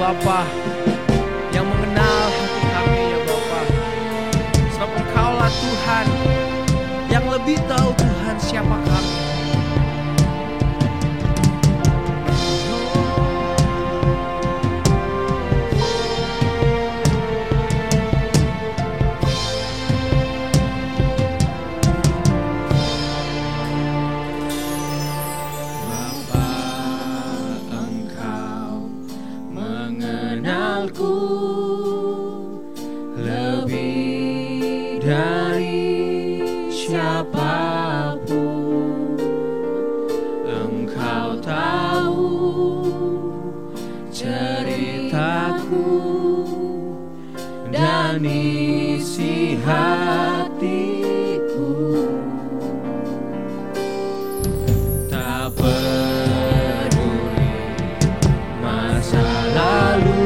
Bapa, yang mengenal hati kami ya Bapa. Sebab Engkaulah Tuhan yang lebih tahu Tuhan siapa kami. Lebih dari siapapun, Engkau tahu ceritaku dan isi hatiku. Tak peduli masa lalu,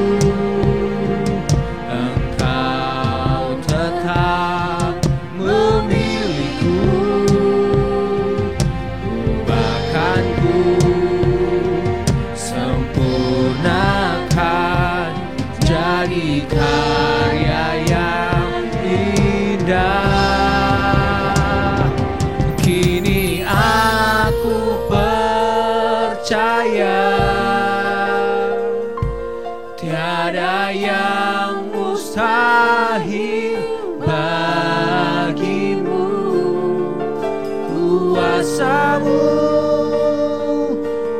karya yang indah. Kini aku percaya tiada yang mustahil bagimu. Kuasamu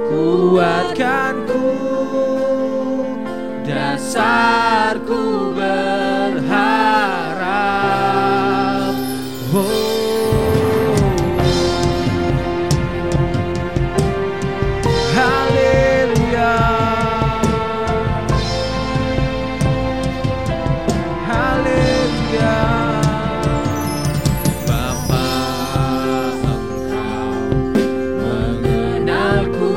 kuatkanku, dasarku berharap. Haleluya, haleluya. Bapa, Engkau mengenalku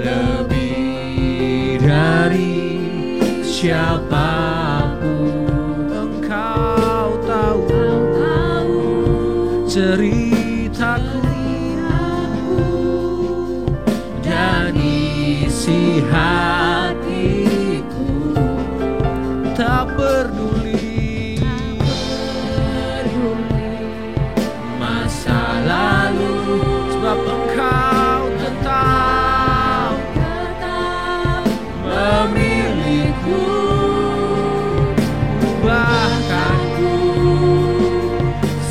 lebih dari siapapun. Engkau tahu ceritaku dan isi hatiku. Tak peduli masa lalu, sebab Engkau tetap memilihku. Bahkanku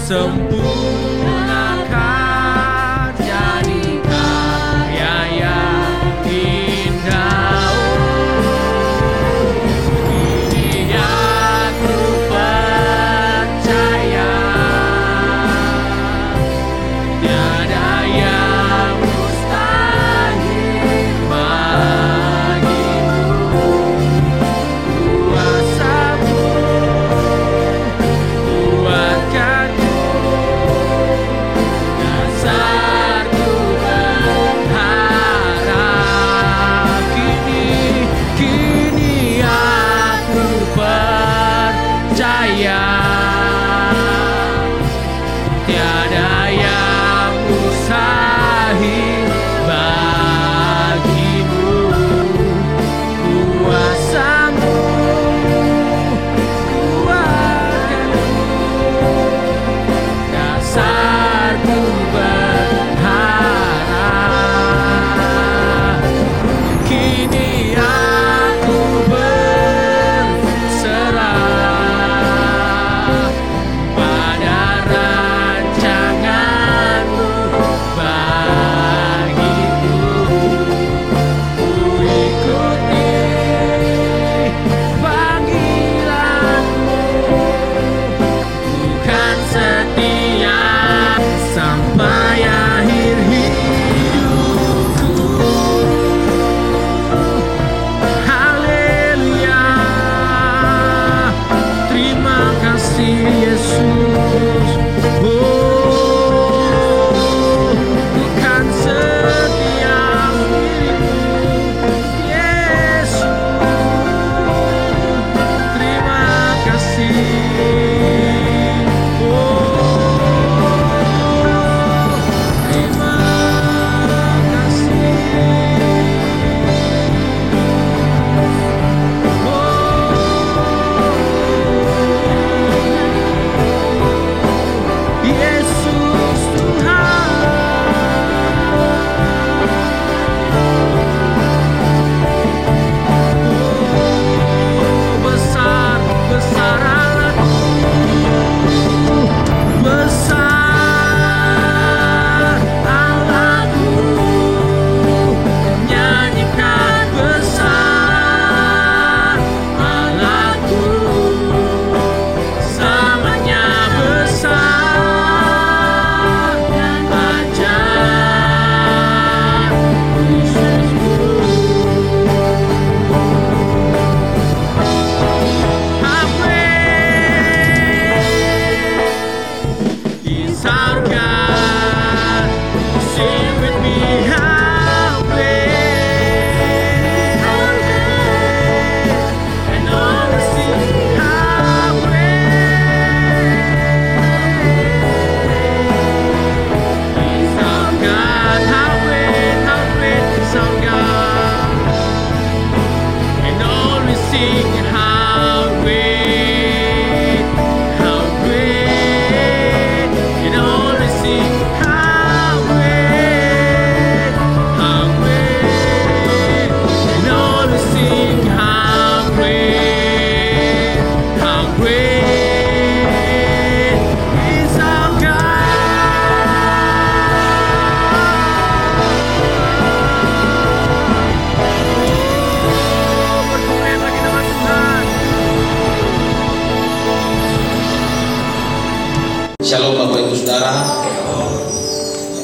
sempurnakan jadi karya yang indah.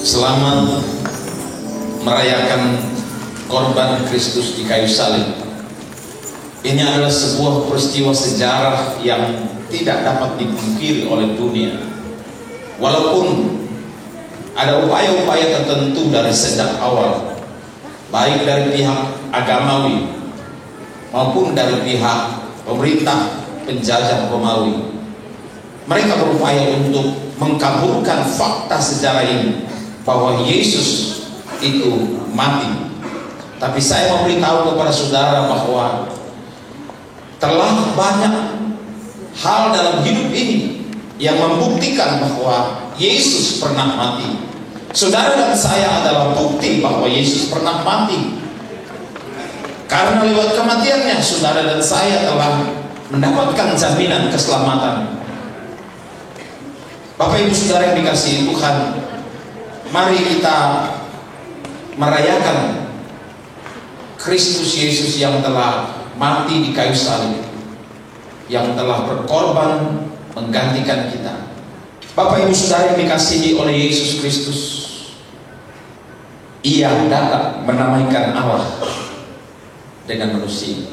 Selamat merayakan korban Kristus di kayu salib. Ini adalah sebuah peristiwa sejarah yang tidak dapat dipungkiri oleh dunia. Walaupun ada upaya-upaya tertentu dari sejak awal, baik dari pihak agamawi maupun dari pihak pemerintah penjajah Romawi, mereka berupaya untuk mengkaburkan fakta sejarah ini bahwa Yesus itu mati. Tapi saya memberitahu kepada saudara bahwa telah banyak hal dalam hidup ini yang membuktikan bahwa Yesus pernah mati. Saudara dan saya adalah bukti bahwa Yesus pernah mati. Karena lewat kematiannya, saudara dan saya telah mendapatkan jaminan keselamatan. Bapak Ibu Saudara yang dikasihi Tuhan, mari kita merayakan Kristus Yesus yang telah mati di kayu salib, yang telah berkorban menggantikan kita. Bapak Ibu Saudara yang dikasihi oleh Yesus Kristus, Ia datang menamaikan Allah dengan manusia.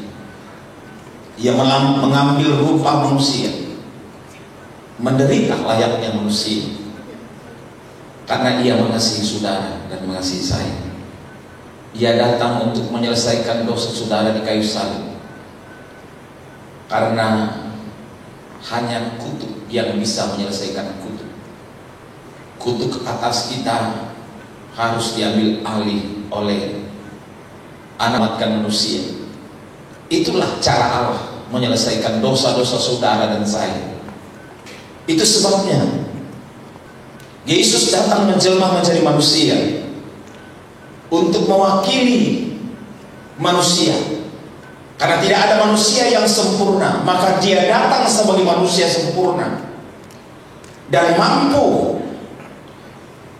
Ia mengambil rupa manusia, menderita layaknya manusia, karena Ia mengasihi saudara dan mengasihi saya. Ia datang untuk menyelesaikan dosa saudara di kayu salib, karena hanya kutuk yang bisa menyelesaikan kutuk. Kutuk atas kita harus diambil alih oleh anak manusia. Itulah cara Allah menyelesaikan dosa-dosa saudara dan saya. Itu sebabnya Yesus datang menjelma menjadi manusia untuk mewakili manusia. Karena tidak ada manusia yang sempurna, maka Dia datang sebagai manusia sempurna dan mampu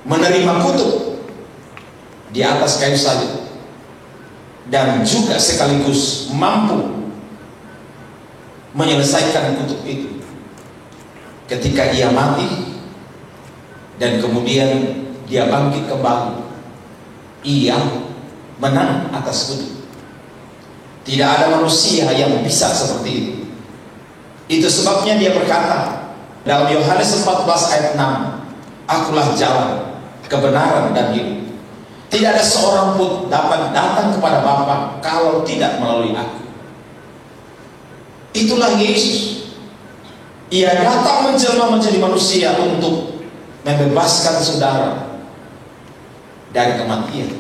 menerima kutuk di atas kayu salib, dan juga sekaligus mampu menyelesaikan kutuk itu ketika Ia mati dan kemudian Dia bangkit kembali. Ia menang atas kutuk. Tidak ada manusia yang bisa seperti itu. Itu sebabnya Dia berkata dalam Yohanes 14 ayat 6, "Akulah jalan, kebenaran dan hidup. Tidak ada seorang pun dapat datang kepada Bapa kalau tidak melalui Aku." Itulah Yesus. Ia datang menjelma menjadi manusia untuk membebaskan saudara dari kematian,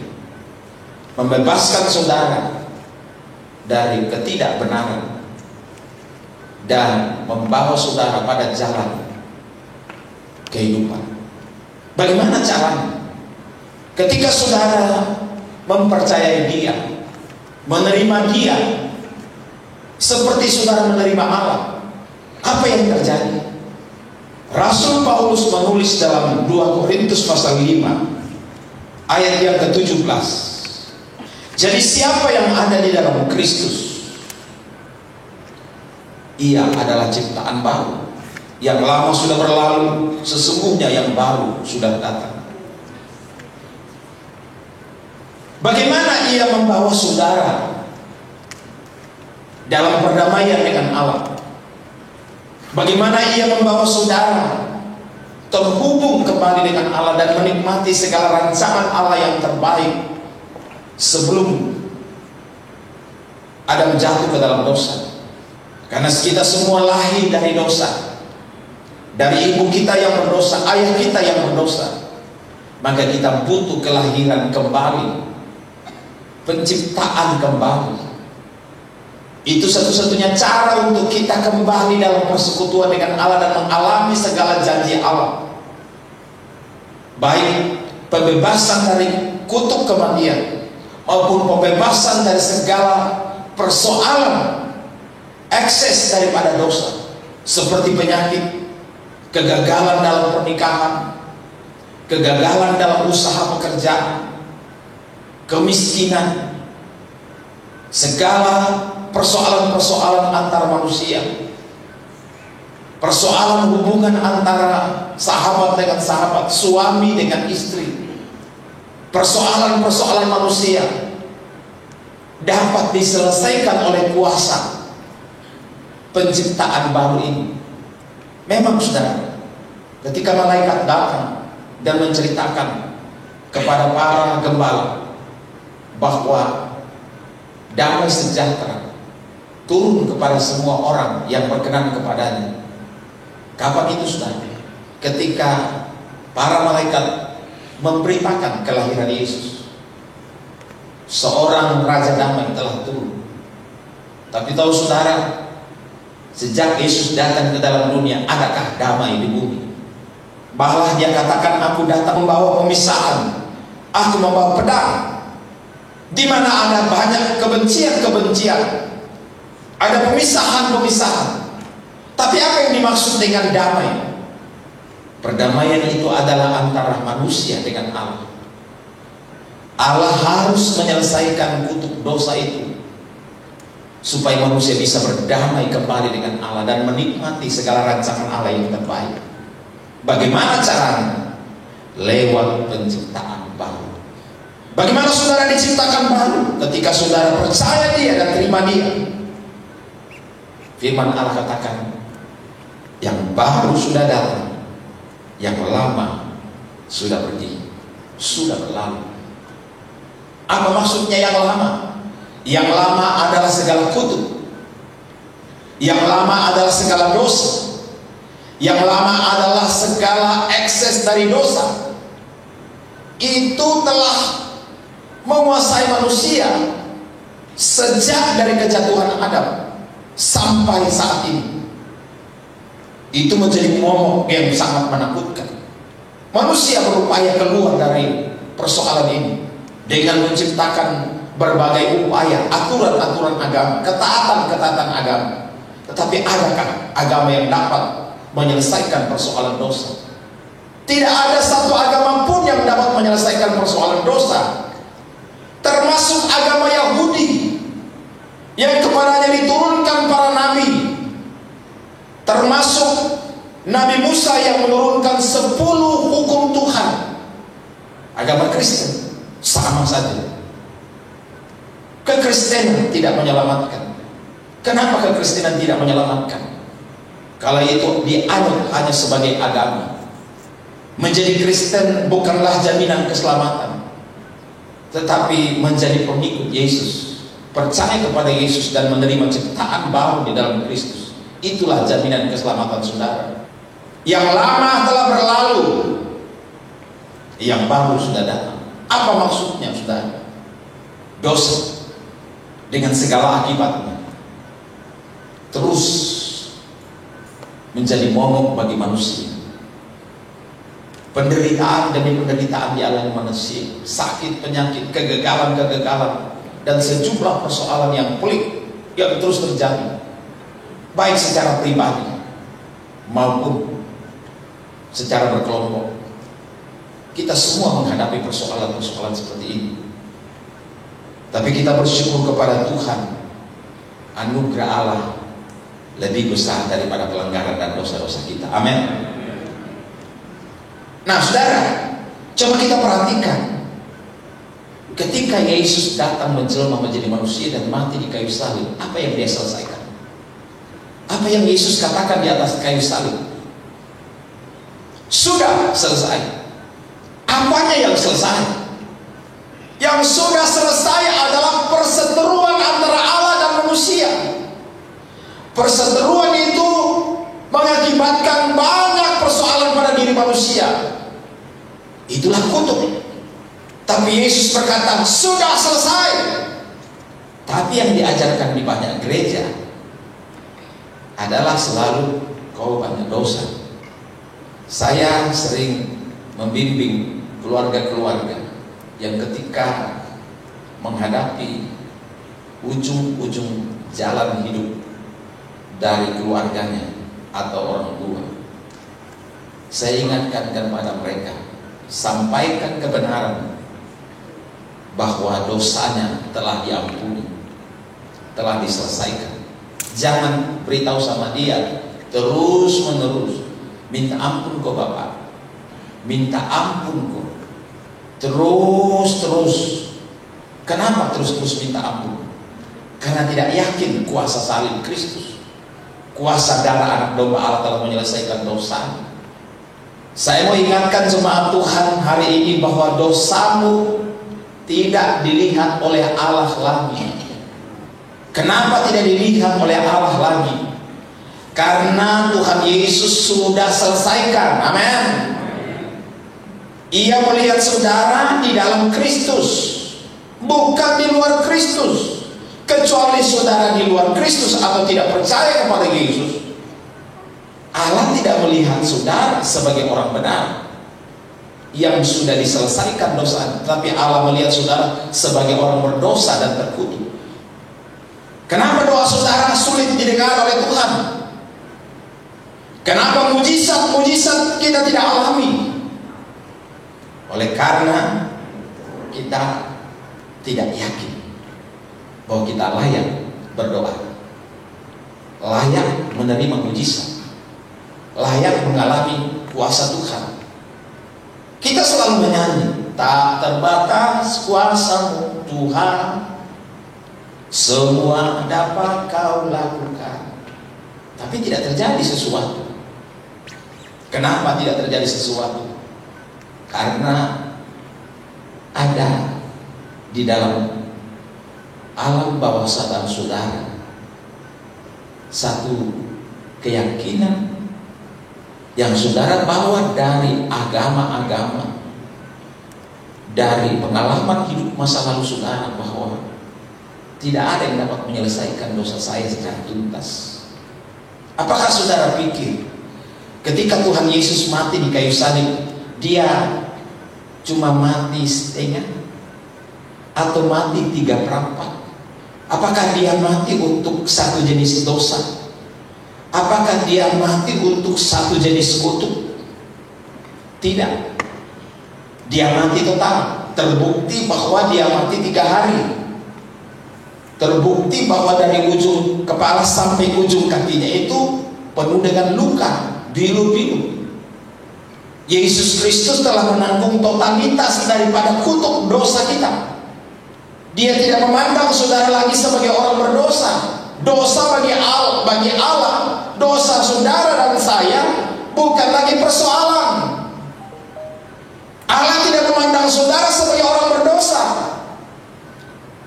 membebaskan saudara dari ketidakbenaran, dan membawa saudara pada jalan kehidupan. Bagaimana caranya? Ketika saudara mempercayai Dia, menerima Dia seperti saudara menerima Allah, apa yang terjadi? Rasul Paulus menulis dalam 2 Korintus pasal 5 ayat yang ke-17. Jadi siapa yang ada di dalam Kristus, ia adalah ciptaan baru. Yang lama sudah berlalu, sesungguhnya yang baru sudah datang. Bagaimana ia membawa saudara dalam perdamaian dengan Allah? Bagaimana ia membawa saudara terhubung kembali dengan Allah dan menikmati segala rancangan Allah yang terbaik sebelum Adam jatuh ke dalam dosa? Karena kita semua lahir dari dosa, dari ibu kita yang berdosa, ayah kita yang berdosa. Maka kita butuh kelahiran kembali, penciptaan kembali. Itu satu-satunya cara untuk kita kembali dalam persekutuan dengan Allah dan mengalami segala janji Allah, baik pembebasan dari kutuk kematian maupun pembebasan dari segala persoalan ekses daripada dosa, seperti penyakit, kegagalan dalam pernikahan, kegagalan dalam usaha pekerjaan, kemiskinan, segala persoalan-persoalan antar manusia, persoalan hubungan antara sahabat dengan sahabat, suami dengan istri, persoalan-persoalan manusia dapat diselesaikan oleh kuasa penciptaan baru ini. Memang saudara, ketika malaikat datang dan menceritakan kepada para gembala bahwa damai sejahtera turun kepada semua orang yang berkenan kepadanya. Kapan itu saudara? Ketika para malaikat memberitakan kelahiran Yesus. Seorang raja damai telah turun. Tapi tahu saudara, sejak Yesus datang ke dalam dunia, adakah damai di bumi? Malah dia katakan, aku datang membawa pemisahan, aku membawa pedang. Di mana ada banyak kebencian-kebencian, ada pemisahan-pemisahan. Tapi apa yang dimaksud dengan damai? Perdamaian itu adalah antara manusia dengan Allah. Allah harus menyelesaikan kutuk dosa itu supaya manusia bisa berdamai kembali dengan Allah dan menikmati segala rancangan Allah yang terbaik. Bagaimana caranya? Lewat penciptaan baru. Bagaimana saudara diciptakan baru? Ketika saudara percaya Dia dan terima Dia. Firman Allah katakan, yang baru sudah datang, yang lama sudah pergi, sudah berlalu. Apa maksudnya yang lama? Yang lama adalah segala kutuk. Yang lama adalah segala dosa. Yang lama adalah segala ekses dari dosa. Itu telah menguasai manusia sejak dari kejatuhan Adam sampai saat ini. Itu menjadi momok yang sangat menakutkan. Manusia berupaya keluar dari persoalan ini dengan menciptakan berbagai upaya, aturan-aturan agama, ketaatan-ketaatan agama. Tetapi adakah agama yang dapat menyelesaikan persoalan dosa? Tidak ada satu agama pun yang dapat menyelesaikan persoalan dosa, termasuk agama Yahudi yang kepadanya diturunkan para nabi, termasuk Nabi Musa yang menurunkan 10 hukum Tuhan. Agama Kristen sama saja. Kekristenan tidak menyelamatkan. Kenapa kekristenan tidak menyelamatkan? Kalau itu dianut hanya sebagai agama. Menjadi Kristen bukanlah jaminan keselamatan, tetapi menjadi pengikut Yesus, percaya kepada Yesus dan menerima ciptaan baru di dalam Kristus, itulah jaminan keselamatan saudara. Yang lama telah berlalu, yang baru sudah datang. Apa maksudnya saudara? Dosa dengan segala akibatnya terus menjadi momok bagi manusia. Penderitaan demi penderitaan dialami manusia, sakit, penyakit, kegagalan-kegagalan, dan sejumlah persoalan yang pelik yang terus terjadi, baik secara pribadi maupun secara berkelompok. Kita semua menghadapi persoalan-persoalan seperti ini. Tapi kita bersyukur kepada Tuhan, anugerah Allah lebih besar daripada pelanggaran dan dosa-dosa kita. Amin. Nah saudara, coba kita perhatikan, ketika Yesus datang menjelma menjadi manusia dan mati di kayu salib, apa yang Dia selesaikan? Apa yang Yesus katakan di atas kayu salib? Sudah selesai. Apanya yang selesai? Yang sudah selesai adalah perseteruan antara Allah dan manusia. Perseteruan itu mengakibatkan banyak persoalan pada diri manusia. Itulah kutuk. Tapi Yesus berkata, sudah selesai. Tapi yang diajarkan di banyak gereja adalah selalu kau banyak dosa. Saya sering membimbing keluarga-keluarga yang ketika menghadapi ujung-ujung jalan hidup dari keluarganya atau orang tua, saya ingatkan kepada mereka, sampaikan kebenaran bahwa dosanya telah diampuni, telah diselesaikan. Jangan beritahu sama dia terus menerus, minta ampun kok Bapak, minta ampun kok, terus terus. Kenapa terus-terus minta ampun? Karena tidak yakin kuasa salib Kristus, kuasa darah anak domba Allah telah menyelesaikan dosa. Saya mau ingatkan jemaat Tuhan hari ini bahwa dosamu tidak dilihat oleh Allah lagi. Kenapa tidak dilihat oleh Allah lagi? Karena Tuhan Yesus sudah selesaikan. Amin. Ia melihat saudara di dalam Kristus, bukan di luar Kristus. Kecuali saudara di luar Kristus atau tidak percaya kepada Yesus, Allah tidak melihat saudara sebagai orang benar yang sudah diselesaikan dosa, tapi Allah melihat saudara sebagai orang berdosa dan terkutuk. Kenapa doa saudara sulit didengar oleh Tuhan? Kenapa mujizat-mujizat kita tidak alami? Oleh karena kita tidak yakin bahwa kita layak berdoa, layak menerima mujizat, layak mengalami kuasa Tuhan. Kita selalu menyanyi, tak terbatas kuasa-Mu Tuhan, semua dapat Kau lakukan. Tapi tidak terjadi sesuatu. Kenapa tidak terjadi sesuatu? Karena ada di dalam alam bawah sadar saudara satu keyakinan yang saudara bawa dari agama-agama, dari pengalaman hidup masa lalu saudara, bahwa tidak ada yang dapat menyelesaikan dosa saya secara tuntas. Apakah saudara pikir ketika Tuhan Yesus mati di kayu salib, Dia cuma mati setengah atau mati 3/4? Apakah Dia mati untuk satu jenis dosa? Apakah Dia mati untuk satu jenis kutuk? Tidak. Dia mati total. Terbukti bahwa Dia mati 3 hari. Terbukti bahwa dari ujung kepala sampai ujung kakinya itu penuh dengan luka, bilu-bilu. Yesus Kristus telah menanggung totalitas daripada kutuk dosa kita. Dia tidak memandang saudara lagi sebagai orang berdosa. Dosa bagi Allah, dosa saudara dan saya bukan lagi persoalan. Allah tidak memandang saudara sebagai orang berdosa.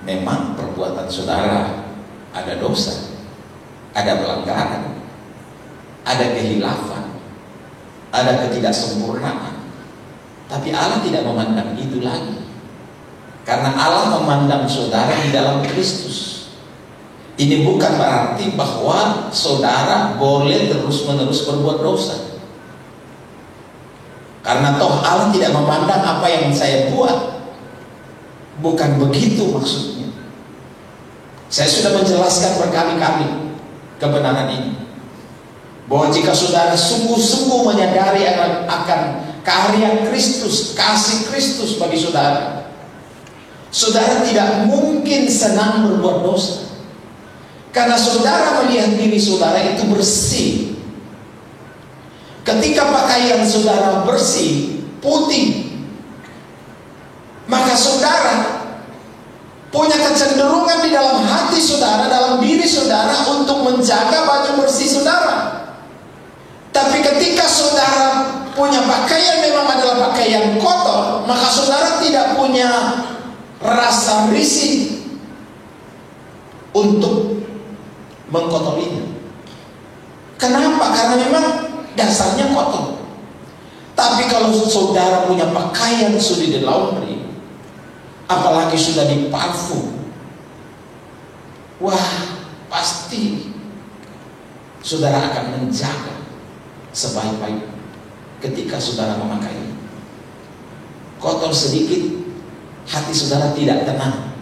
Memang perbuatan saudara ada dosa, ada pelanggaran, ada kehilafan, ada ketidaksempurnaan. Tapi Allah tidak memandang itu lagi. Karena Allah memandang saudara di dalam Kristus. Ini bukan berarti bahwa saudara boleh terus-menerus berbuat dosa. Karena toh Allah tidak memandang apa yang saya buat. Bukan begitu maksudnya. Saya sudah menjelaskan berkali-kali kebenaran ini, bahwa jika saudara sungguh-sungguh menyadari akan karya Kristus, kasih Kristus bagi saudara, saudara tidak mungkin senang berbuat dosa. Karena saudara melihat diri saudara itu bersih. Ketika pakaian saudara bersih, putih, maka saudara punya kecenderungan di dalam hati saudara, dalam diri saudara, untuk menjaga baju bersih saudara. Tapi ketika saudara punya pakaian memang adalah pakaian kotor, maka saudara tidak punya rasa risih untuk mengkotorinya. Kenapa? Karena memang dasarnya kotor. Tapi kalau saudara punya pakaian sudah di laundry, apalagi sudah diparfum, wah, pasti saudara akan menjaga sebaik-baik ketika saudara memakai. Kotor sedikit, hati saudara tidak tenang.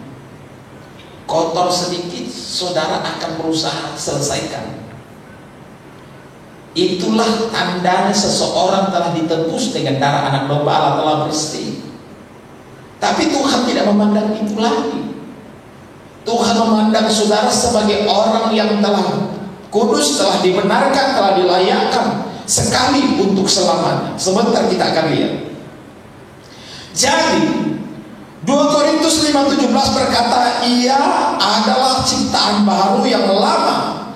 Kotor sedikit, saudara akan berusaha selesaikan. Itulah tandanya seseorang telah ditebus dengan darah anak domba Allah, telah bersih. Tapi Tuhan tidak memandang itu lagi. Tuhan memandang saudara sebagai orang yang telah kudus, telah dibenarkan, telah dilayakkan sekali untuk selamanya. Sebentar kita akan lihat. Jadi 2 Korintus 5:17 berkata, ia adalah ciptaan baru yang lama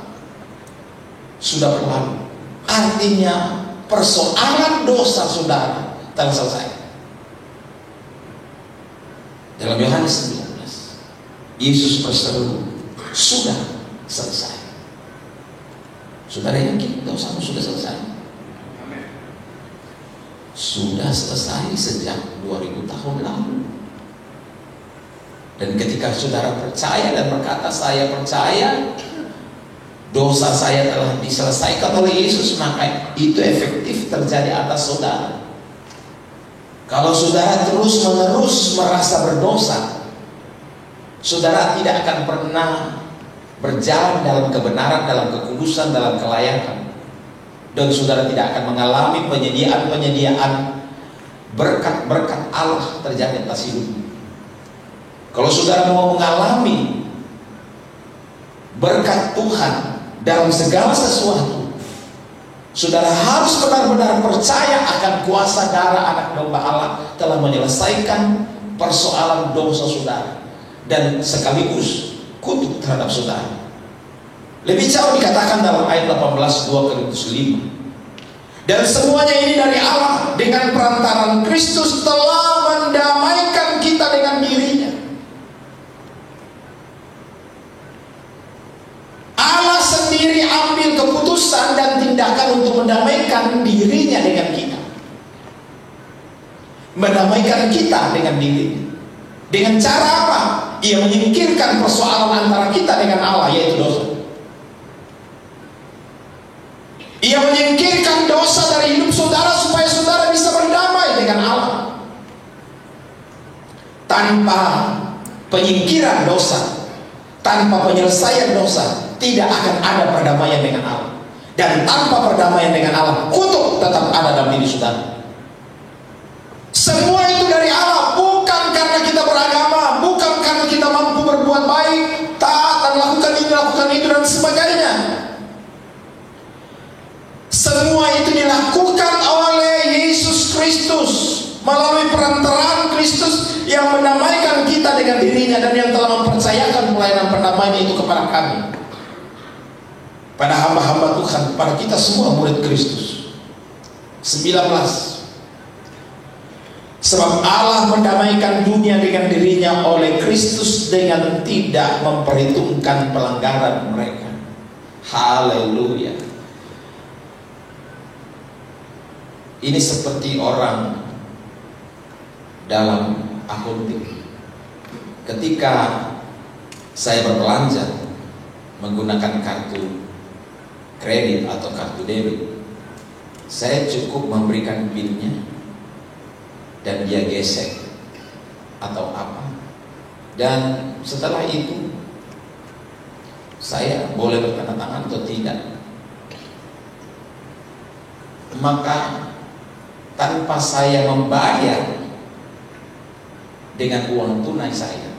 sudah berlalu. Artinya persoalan dosa saudara telah selesai. Dalam Yohanes 19, Yesus berseru, sudah selesai. Saudara yakin dosamu sudah selesai? Sudah selesai sejak 2000 tahun lalu. Dan ketika saudara percaya dan berkata, saya percaya dosa saya telah diselesaikan oleh Yesus, maka itu efektif terjadi atas saudara. Kalau saudara terus menerus merasa berdosa, saudara tidak akan pernah berjalan dalam kebenaran, dalam kekudusan, dalam kelayakan. Dan saudara tidak akan mengalami penyediaan berkat-berkat Allah terjadi atas hidupmu. Kalau saudara mau mengalami berkat Tuhan dalam segala sesuatu, saudara harus benar-benar percaya akan kuasa darah anak domba Allah telah menyelesaikan persoalan dosa saudara dan sekaligus kutuk terhadap saudara. Lebih jauh dikatakan dalam ayat 18 2 Korintus 5, dan semuanya ini dari Allah, dengan perantaraan Kristus telah mendamaikan kita dengan dirinya. Allah sendiri ambil keputusan dan tindakan untuk mendamaikan dirinya dengan kita. Mendamaikan kita dengan dirinya. Dengan cara apa? Ia menyingkirkan persoalan antara kita dengan Allah, yaitu dosa. Ia menyingkirkan dosa dari hidup saudara supaya saudara bisa berdamai dengan Allah. Tanpa penyingkiran dosa, tanpa penyelesaian dosa, tidak akan ada perdamaian dengan Allah. Dan tanpa perdamaian dengan Allah, kutuk tetap ada dalam diri saudara. Semua itu dari Allah, bukan karena kita beragama, bukan karena kita mampu berbuat baik, taat dan lakukan ini, lakukan itu dan sebagainya. Semua itu dilakukan oleh Yesus Kristus melalui perantaraan Kristus yang mendamaikan kita dengan dirinya dan yang telah mempercayakan pelayanan perdamaian itu kepada kami, pada hamba-hamba Tuhan, pada kita semua murid Kristus. 19. Sebab Allah mendamaikan dunia dengan dirinya oleh Kristus dengan tidak memperhitungkan pelanggaran mereka. Haleluya. Ini seperti orang dalam akunting. Ketika saya berbelanja menggunakan kartu kredit atau kartu debit, saya cukup memberikan PIN-nya dan dia gesek atau apa, dan setelah itu saya boleh bertanda tangan atau tidak. Maka tanpa saya membayar dengan uang tunai saya,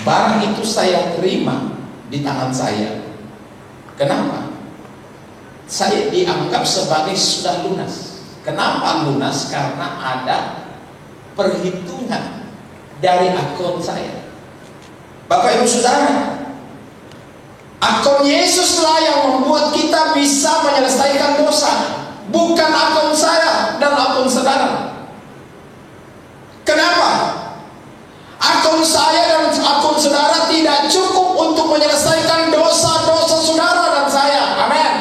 barang itu saya terima di tangan saya. Kenapa? Saya dianggap sebagai sudah lunas. Kenapa lunas? Karena ada perhitungan dari akun saya. Bapak Ibu Saudara, akun Yesuslah yang membuat kita bisa menyelesaikan dosa, bukan akun saya dan akun saudara. Kenapa? Akun saya dan akun saudara tidak cukup untuk menyelesaikan dosa-dosa saudara dan saya. Amin.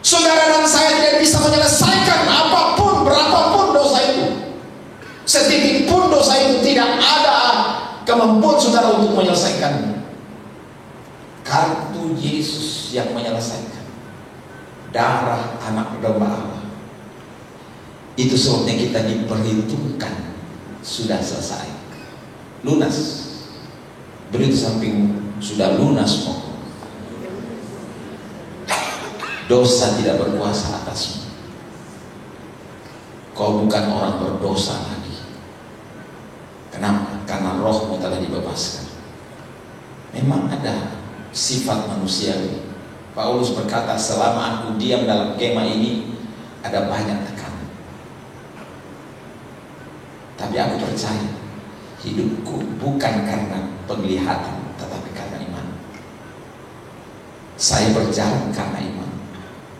Saudara dan saya tidak bisa menyelesaikan apapun, berapapun dosa itu. Setitik pun dosa itu tidak ada kemampuan saudara untuk menyelesaikannya. Kartu Yesus yang menyelesaikan. Darah anak domba Allah. Itu sebabnya kita diperhitungkan sudah selesai, lunas. Beri sampingmu, sudah lunas kok. Dosa tidak berkuasa atasmu. Kau bukan orang berdosa lagi. Kenapa? Karena rohmu telah dibebaskan. Memang ada sifat manusiawi. Paulus berkata, selama aku diam dalam kemah ini, ada banyak tekanan. Tapi aku percaya hidupku bukan karena penglihatan, tetapi karena iman. Saya berjalan karena iman.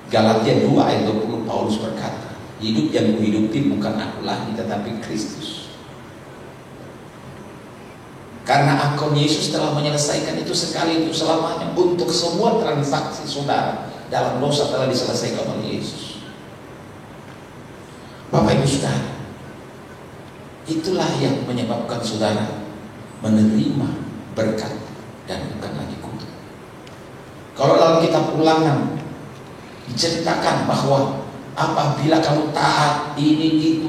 Galatia 2 ayat 20 Paulus berkata, hidup yang kuhidupi bukan aku lagi, tetapi Kristus. Karena akun Yesus telah menyelesaikan itu sekali untuk selamanya. Untuk semua transaksi saudara dalam dosa telah diselesaikan oleh Yesus. Bapak Ibu Saudara, itulah yang menyebabkan saudara menerima berkat dan bukan lagi kutuk. Kalau dalam kitab Ulangan diceritakan bahwa apabila kamu taat ini itu,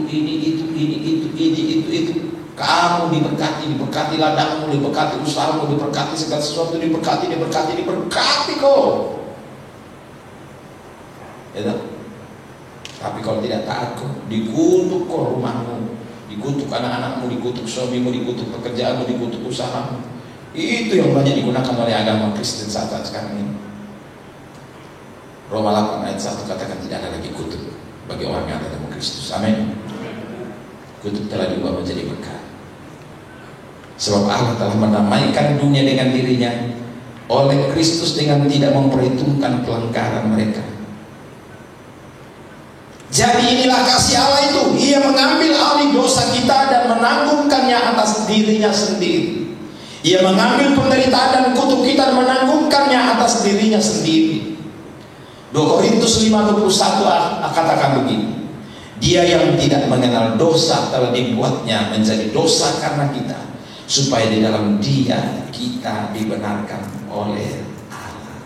kamu diberkati ladangmu, diberkati usahamu, diberkati segala sesuatu, diberkati kok. Ya, tapi kalau tidak taat kok, dikutuk kok rumahmu, dikutuk anak-anakmu, dikutuk suamimu, dikutuk pekerjaanmu, dikutuk usahamu. Itu yang banyak digunakan oleh agama Kristen saat sekarang ini. Roma 8 ayat 1 katakan tidak ada lagi kutuk bagi orang yang ada dalam Kristus. Amin. Kutuk telah diubah menjadi berkat. Sebab Allah telah mendamaikan dunia dengan dirinya oleh Kristus dengan tidak memperhitungkan pelanggaran mereka. Jadi inilah kasih Allah itu, Ia mengambil alih dosa kita dan menanggungkannya atas dirinya sendiri. Ia mengambil penderitaan dan kutuk kita dan menanggungkannya atas dirinya sendiri. 2 Korintus 5:21 katakan begini, Dia yang tidak mengenal dosa telah dibuatnya menjadi dosa karena kita, supaya di dalam Dia kita dibenarkan oleh Allah.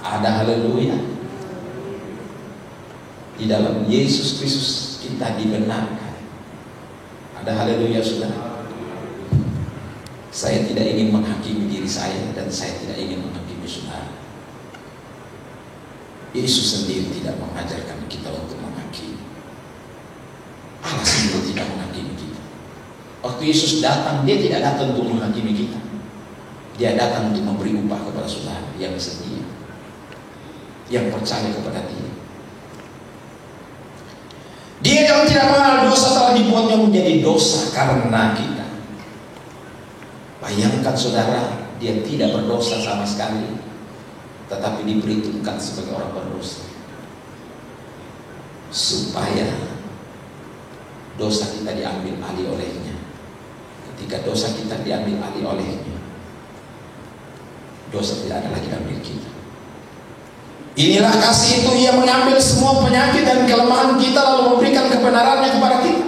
Ada haleluya. Di dalam Yesus Kristus kita dibenarkan. Ada haleluya saudara. Saya tidak ingin menghakimi diri saya dan saya tidak ingin menghakimi saudara. Yesus sendiri tidak mengajarkan kita untuk menghakimi. Allah sendiri tidak menghakimi kita. Waktu Yesus datang, Dia tidak datang untuk menghakimi kita. Dia datang untuk memberi upah kepada saudara yang setia, yang percaya kepada Dia. Dia yang tidak mengenal dosa telah dibuatnya menjadi dosa karena kita. Bayangkan saudara, dia tidak berdosa sama sekali, tetapi diperhitungkan sebagai orang berdosa, supaya dosa kita diambil alih olehnya. Ketika dosa kita diambil alih olehnya, dosa tidak ada lagi dalam diri kita. Inilah kasih itu, Ia mengambil semua penyakit dan kelemahan kita lalu memberikan kebenarannya kepada kita.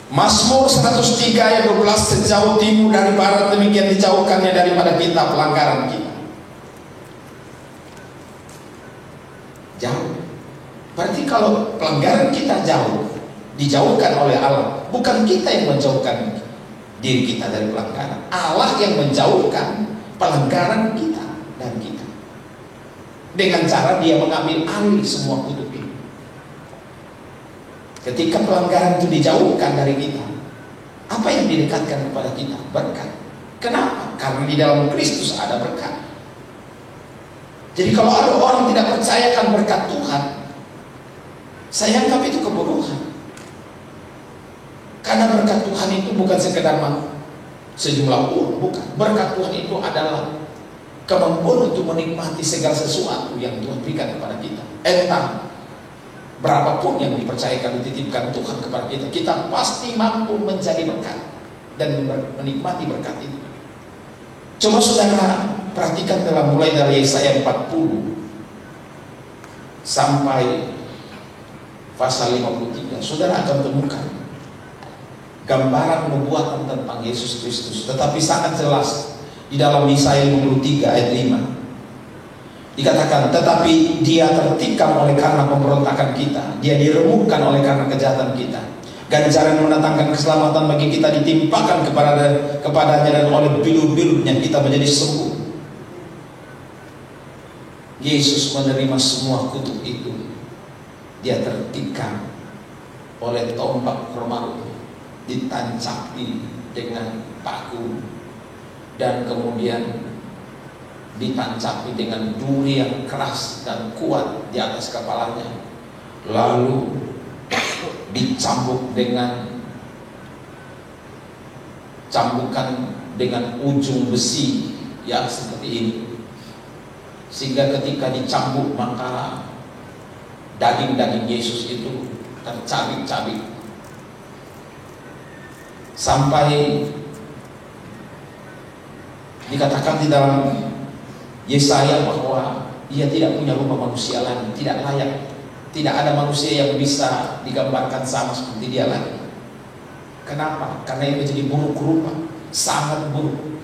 Mazmur 103 ayat 12, sejauh timur dari barat demikian dijauhkannya daripada kita pelanggaran kita. Jauh. Berarti kalau pelanggaran kita jauh, dijauhkan oleh Allah, bukan kita yang menjauhkan diri kita dari pelanggaran. Allah yang menjauhkan pelanggaran kita dan kita. Dengan cara Dia mengambil alih semua kutuk ini. Ketika pelanggaran itu dijauhkan dari kita, apa yang didekatkan kepada kita? Berkat. Kenapa? Karena di dalam Kristus ada berkat. Jadi kalau ada orang tidak percayakan berkat Tuhan, saya anggap itu kebodohan. Karena berkat Tuhan itu bukan sekedar sejumlah uang, bukan. Berkat Tuhan itu adalah kemampuan untuk menikmati segala sesuatu yang Tuhan berikan kepada kita. Entah berapapun yang dipercayakan, dititipkan Tuhan kepada kita, kita pasti mampu menjadi berkat dan menikmati berkat itu. Coba saudara perhatikan dalam mulai dari Yesaya 40 sampai pasal 53, saudara akan temukan gambaran nubuatan tentang Yesus Kristus, tetapi sangat jelas. Di dalam Yesaya 53 ayat 5 dikatakan, tetapi Dia tertikam oleh karena pemberontakan kita, Dia diremukkan oleh karena kejahatan kita. Ganjaran mendatangkan keselamatan bagi kita ditimpakan kepadanya, dan oleh bilu-bilunya kita menjadi sembuh. Yesus menerima semua kutuk itu. Dia tertikam oleh tombak Romawi, ditancapi dengan paku, dan kemudian ditancapi dengan duri yang keras dan kuat di atas kepalanya, lalu dicambuk dengan cambukan dengan ujung besi yang seperti ini, sehingga ketika dicambuk maka daging-daging Yesus itu tercabik-cabik sampai dikatakan di dalam Yesaya bahwa ia tidak punya rupa manusia lagi, tidak layak, tidak ada manusia yang bisa digambarkan sama seperti dia lagi. Kenapa? Karena ia menjadi buruk rupa, sangat buruk.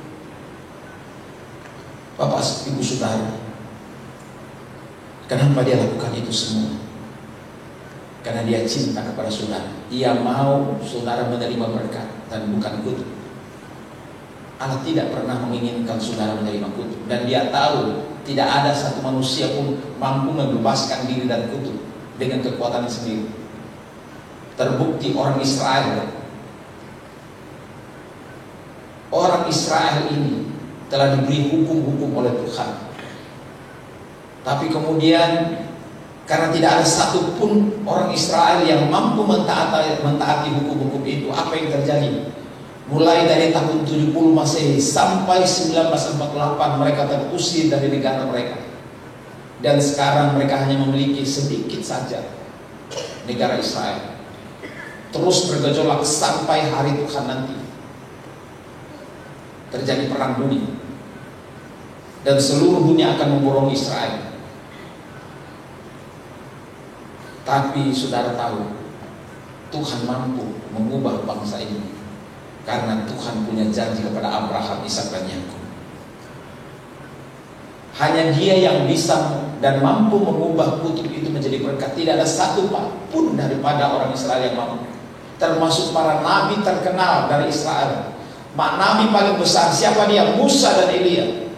Bapak, Ibu, Saudara, kenapa dia lakukan itu semua? Karena dia cinta kepada saudara. Ia mau saudara menerima berkat dan bukan kutuk. Allah tidak pernah menginginkan saudara menerima kutuk, dan dia tahu tidak ada satu manusia pun mampu membebaskan diri dari kutuk dengan kekuatan sendiri. Terbukti orang Israel ini telah diberi hukum-hukum oleh Tuhan, tapi kemudian karena tidak ada satupun orang Israel yang mampu mentaati hukum-hukum itu, apa yang terjadi? Mulai dari tahun 70 Masehi sampai 1948 mereka terusir dari negara mereka. Dan sekarang mereka hanya memiliki sedikit saja negara Israel. Terus bergejolak sampai hari Tuhan nanti. Terjadi perang dunia. Dan seluruh dunia akan memborong Israel. Tapi saudara tahu, Tuhan mampu mengubah bangsa ini, karena Tuhan punya janji kepada Abraham, Ishak, dan Yakub. Hanya Dia yang bisa dan mampu mengubah kutuk itu menjadi berkat. Tidak ada satu pun daripada orang Israel yang mampu. Termasuk para nabi terkenal dari Israel. Nabi paling besar, siapa dia? Musa dan Elia.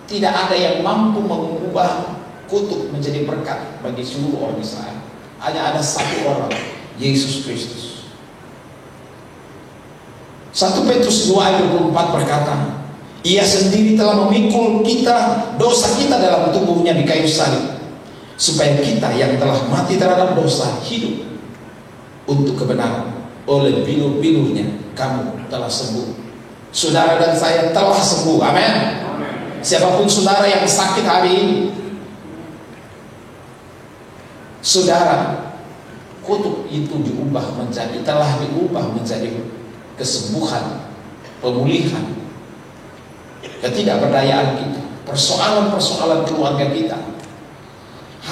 Tidak ada yang mampu mengubah kutuk menjadi berkat bagi seluruh orang Israel. Hanya ada satu orang, Yesus Kristus. 1 Petrus 2 ayat 24 berkata, Ia sendiri telah memikul dosa kita dalam tubuhnya di kayu salib, supaya kita yang telah mati terhadap dosa hidup untuk kebenaran. Oleh bilur-bilurnya kamu telah sembuh. Saudara dan saya telah sembuh. Amin. Siapapun saudara yang sakit hari ini, saudara, kutuk itu telah diubah menjadi kesembuhan, pemulihan. Ketidakberdayaan kita, persoalan-persoalan keluarga kita,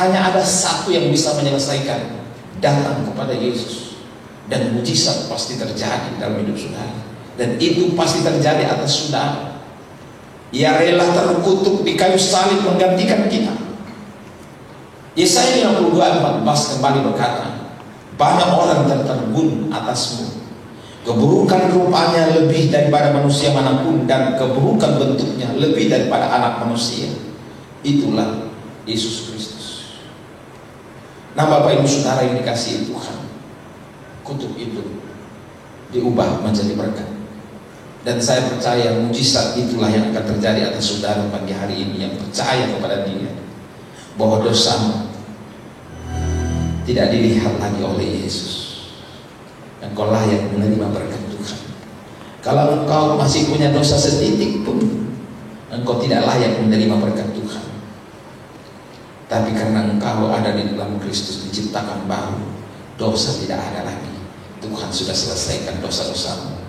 hanya ada satu yang bisa menyelesaikan. Datang kepada Yesus, dan mujizat pasti terjadi dalam hidup saudara. Dan itu pasti terjadi atas saudara. Ia rela terkutuk di kayu salib menggantikan kita. Yesaya 52:14 kembali berkata, banyak orang tertegun atasmu. Keburukan rupanya lebih daripada manusia manapun, dan keburukan bentuknya lebih daripada anak manusia. Itulah Yesus Kristus. Nah, Bapak Ibu Saudara yang dikasihi Tuhan, kutuk itu diubah menjadi berkat. Dan saya percaya mujizat itulah yang akan terjadi atas saudara pagi hari ini yang percaya kepada Dia, bahwa dosamu tidak dilihat lagi oleh Yesus. Engkau layak menerima berkat Tuhan. Kalau engkau masih punya dosa setitik pun, engkau tidak layak menerima berkat Tuhan. Tapi karena engkau ada di dalam Kristus, diciptakan baru, dosa tidak ada lagi. Tuhan sudah selesaikan dosa-dosamu.